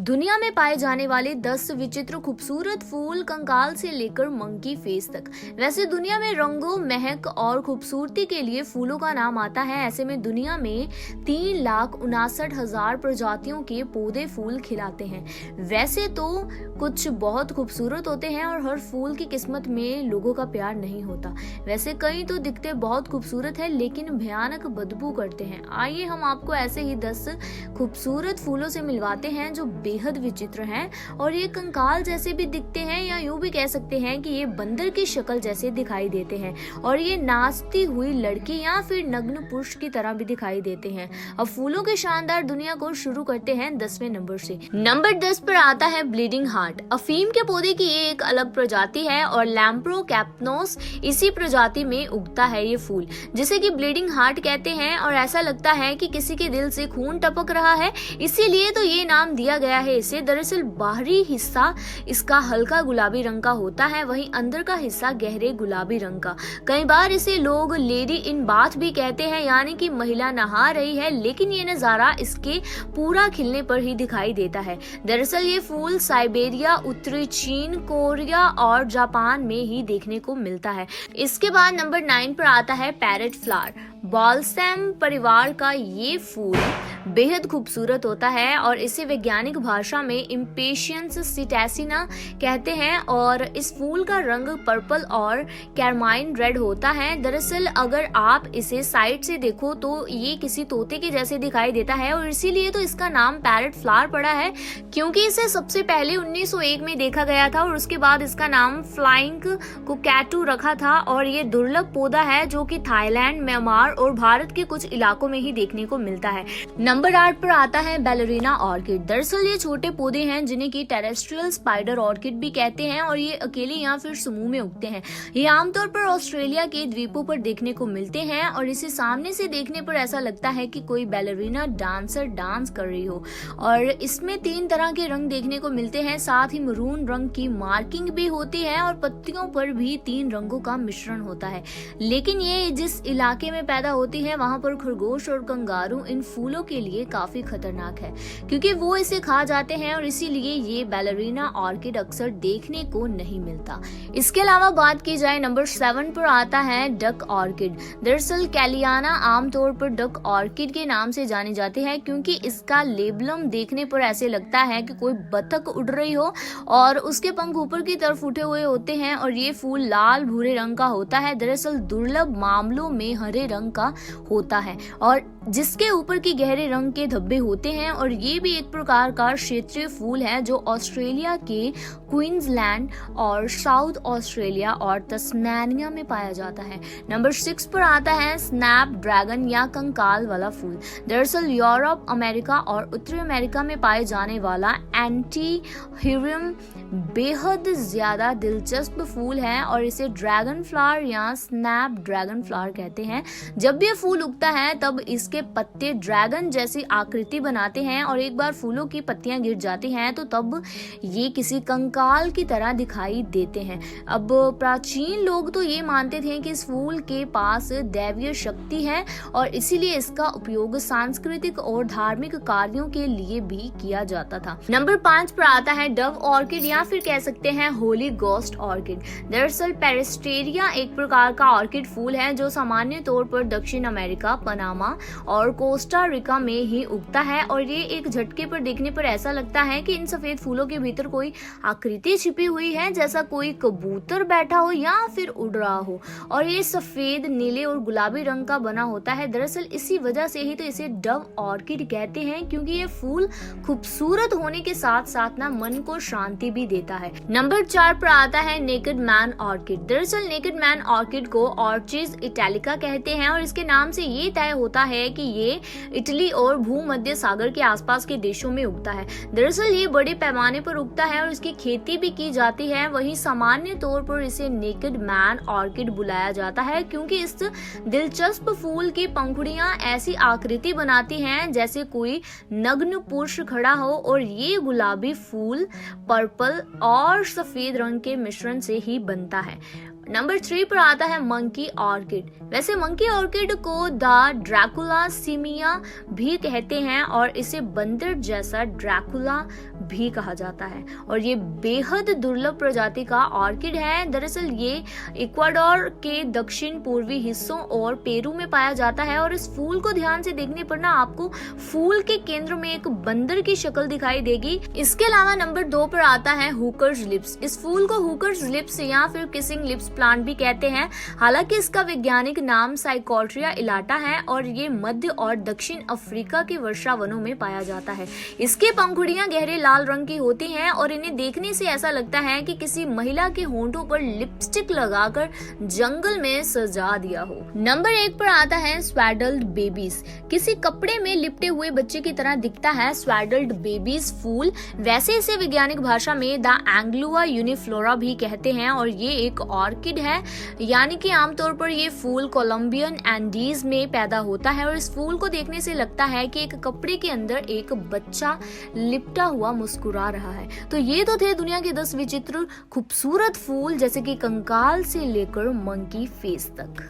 दुनिया में पाए जाने वाले 10 विचित्र खूबसूरत फूल, कंकाल से लेकर मंकी फेस तक। वैसे दुनिया में रंगों, महक और खूबसूरती के लिए फूलों का नाम आता है। ऐसे में दुनिया में 3,59,000 प्रजातियों के पौधे फूल खिलाते हैं। वैसे तो कुछ बहुत खूबसूरत होते हैं और हर फूल की किस्मत में लोगों का प्यार नहीं होता। वैसे कई तो दिखते बहुत खूबसूरत है लेकिन भयानक बदबू करते हैं। आइए हम आपको ऐसे ही 10 खूबसूरत फूलों से मिलवाते हैं जो बेहद विचित्र हैं और ये कंकाल जैसे भी दिखते हैं, या यूं भी कह सकते हैं कि ये बंदर की शक्ल जैसे दिखाई देते हैं और ये नाचती हुई लड़की या फिर नग्न पुरुष की तरह भी दिखाई देते हैं। अब फूलों की शानदार दुनिया को शुरू करते हैं 10वें नंबर से। नंबर 10 पर आता है ब्लीडिंग हार्ट। अफीम के पौधे की ये एक अलग प्रजाति है और लैम्प्रोकैप्नोस इसी प्रजाति में उगता है ये फूल, जिसे कि ब्लीडिंग हार्ट कहते हैं। और ऐसा लगता है कि किसी के दिल से खून टपक रहा है, इसीलिए तो ये नाम दिया गया है इसे। दरअसल बाहरी हिस्सा इसका हल्का गुलाबी रंग का होता है, वहीं अंदर का हिस्सा गहरे गुलाबी रंग का। कई बार इसे लोग लेडी इन बाथ भी कहते हैं, यानी कि महिला नहा रही है, लेकिन ये नजारा इसके पूरा खिलने पर ही दिखाई देता है। दरअसल ये फूल साइबेरिया, उत्तरी चीन, कोरिया और जापान में ही देखने को मिलता है। इसके बाद नंबर 9 पर आता है पैरेट फ्लावर। बॉल्सैम परिवार का ये फूल बेहद खूबसूरत होता है और इसे वैज्ञानिक भाषा में इम्पेशियंस सिटैसिना कहते हैं और इस फूल का रंग पर्पल और कैरमाइन रेड होता है। दरअसल अगर आप इसे साइड से देखो तो ये किसी तोते के जैसे दिखाई देता है और इसीलिए तो इसका नाम पैरेट फ्लावर पड़ा है, क्योंकि इसे सबसे पहले 1901 में देखा गया था और उसके बाद इसका नाम फ्लाइंग कोकैटू रखा था। और ये दुर्लभ पौधा है जो कि थाईलैंड, म्यांमार और भारत के कुछ इलाकों में ही देखने को मिलता है। नंबर 8 पर आता है बैलरीना ऑर्किड। दरअसल ये छोटे पौधे हैं जिन्हें की टेरेस्ट्रियल स्पाइडर ऑर्किड भी कहते हैं और ये अकेले या फिर समूह में उगते हैं। ये आमतौर पर ऑस्ट्रेलिया के द्वीपों पर देखने को मिलते हैं और इसे सामने से देखने पर ऐसा लगता है कि कोई बैलरीना डांसर डांस कर रही हो। और इसमें 3 तरह के रंग देखने को मिलते हैं, साथ ही मरून रंग की मार्किंग भी होती है और पत्तियों पर भी 3 रंगों का मिश्रण होता है। लेकिन ये जिस इलाके में पैदा होती है वहां पर खरगोश और कंगारू इन फूलों के लिए काफी खतरनाक है, क्योंकि वो इसे खा जाते हैं और इसीलिए ये बैलरीना ऑर्किड अक्सर देखने को नहीं मिलता। इसके अलावा बात की जाए नंबर 7 पर आता है डक ऑर्किड। दरअसल कैलियाना आमतौर पर डक ऑर्किड के नाम से जाने जाते हैं, क्योंकि इसका लेबलम देखने पर ऐसे लगता है कि कोई बतख उड़ रही हो और उसके पंख ऊपर की तरफ उठे हुए होते हैं और ये फूल लाल भूरे रंग का होता है। दरअसल दुर्लभ मामलों में हरे रंग का होता है और जिसके ऊपर की गहरे रंग के धब्बे होते हैं। और ये भी एक प्रकार का क्षेत्रीय फूल है जो ऑस्ट्रेलिया के क्वींसलैंड और साउथ ऑस्ट्रेलिया और तस्मानिया में पाया जाता है। नंबर 6 पर आता है स्नैप ड्रैगन या कंकाल वाला फूल। दरअसल यूरोप, अमेरिका और उत्तरी अमेरिका में पाए जाने वाला एंटीहिरियम बेहद ज्यादा दिलचस्प फूल है और इसे ड्रैगन फ्लावर या स्नैप ड्रैगन फ्लावर कहते हैं। जब ये फूल उगता है तब इसके पत्ते ड्रैगन जैसी आकृति बनाते हैं और एक बार फूलों की पत्तियां गिर जाती हैं तो तब ये किसी कंकाल की तरह दिखाई देते हैं। अब प्राचीन लोग तो ये मानते थे कि इस फूल के पास दैवीय शक्ति है और इसीलिए इसका उपयोग सांस्कृतिक और धार्मिक कार्यों के लिए भी किया जाता था। नंबर 5 पर आता है डव ऑर्किड या फिर कह सकते हैं होली गोस्ट ऑर्किड। दरअसल पेरिस्टेरिया एक प्रकार का ऑर्किड फूल है जो सामान्य तौर पर दक्षिण अमेरिका, पनामा और कोस्टा रिका में ही उगता है और ये एक झटके पर देखने पर ऐसा लगता है कि इन सफेद फूलों के भीतर कोई आकृति छिपी हुई है, जैसा कोई कबूतर बैठा हो या फिर उड़ रहा हो। और ये सफेद, नीले और गुलाबी रंग का बना होता है। दरअसल इसी वजह से ही तो इसे डव ऑर्किड कहते हैं, क्योंकि ये फूल खूबसूरत होने के साथ साथ ना मन को शांति भी देता है। नंबर 4 पर आता है नेकेड मैन ऑर्किड। दरअसल नेकेड मैन ऑर्किड को ऑर्चिड इटैलिका कहते हैं और इसके नाम से ये तय होता है कि ये इटली और भूमध्य सागर के आसपास के देशों में उगता है। दरअसल ये बड़े पैमाने पर उगता है और इसकी खेती भी की जाती है। वहीं सामान्य तौर पर इसे नेकेड मैन ऑर्किड बुलाया जाता है, क्योंकि इस दिलचस्प फूल की पंखुड़ियां ऐसी आकृति बनाती हैं जैसे कोई नग्न पुरुष खड़ा हो और ये गुलाबी फूल पर्पल और सफेद रंग के मिश्रण से ही बनता है। नंबर 3 पर आता है मंकी ऑर्किड। वैसे मंकी ऑर्किड को द ड्रैकुला सिमिया भी कहते हैं और इसे बंदर जैसा ड्रैकुला भी कहा जाता है और ये बेहद दुर्लभ प्रजाति का ऑर्किड है। दरअसल ये इक्वाडोर के दक्षिण पूर्वी हिस्सों और पेरू में पाया जाता है और इस फूल को ध्यान से देखने पर ना आपको फूल के केंद्र में एक बंदर की शक्ल दिखाई देगी। इसके अलावा नंबर 2 पर आता है हुकर्स लिप्स। इस फूल को हुकर्स लिप्स या फिर किसिंग लिप्स प्लांट भी कहते हैं। हालांकि इसका वैज्ञानिक नाम साइकोट्रिया इलाटा है और ये मध्य और दक्षिण अफ्रीका के वर्षा वनों में पाया जाता है। इसके पंखुड़ियां गहरे लाल रंग की होती हैं और इन्हें देखने से ऐसा लगता है कि किसी महिला के होंठों पर लिपस्टिक लगाकर जंगल में सजा दिया हो। नंबर 1 पर आता है स्वैडल्ड बेबीज। किसी कपड़े में लिपटे हुए बच्चे की तरह दिखता है स्वैडल्ड बेबीज फूल। वैसे इसे वैज्ञानिक भाषा में द एंग्लुआ यूनिफ्लोरा भी कहते हैं और ये एक ऑर्किड है, यानी कि आमतौर पर ये फूल कोलंबियन एंडीज में पैदा होता है और इस फूल को देखने से लगता है कि एक कपड़े के अंदर एक बच्चा लिपटा हुआ मुस्कुरा रहा है। तो ये तो थे दुनिया के 10 विचित्र खूबसूरत फूल, जैसे कि कंकाल से लेकर मंकी फेस तक।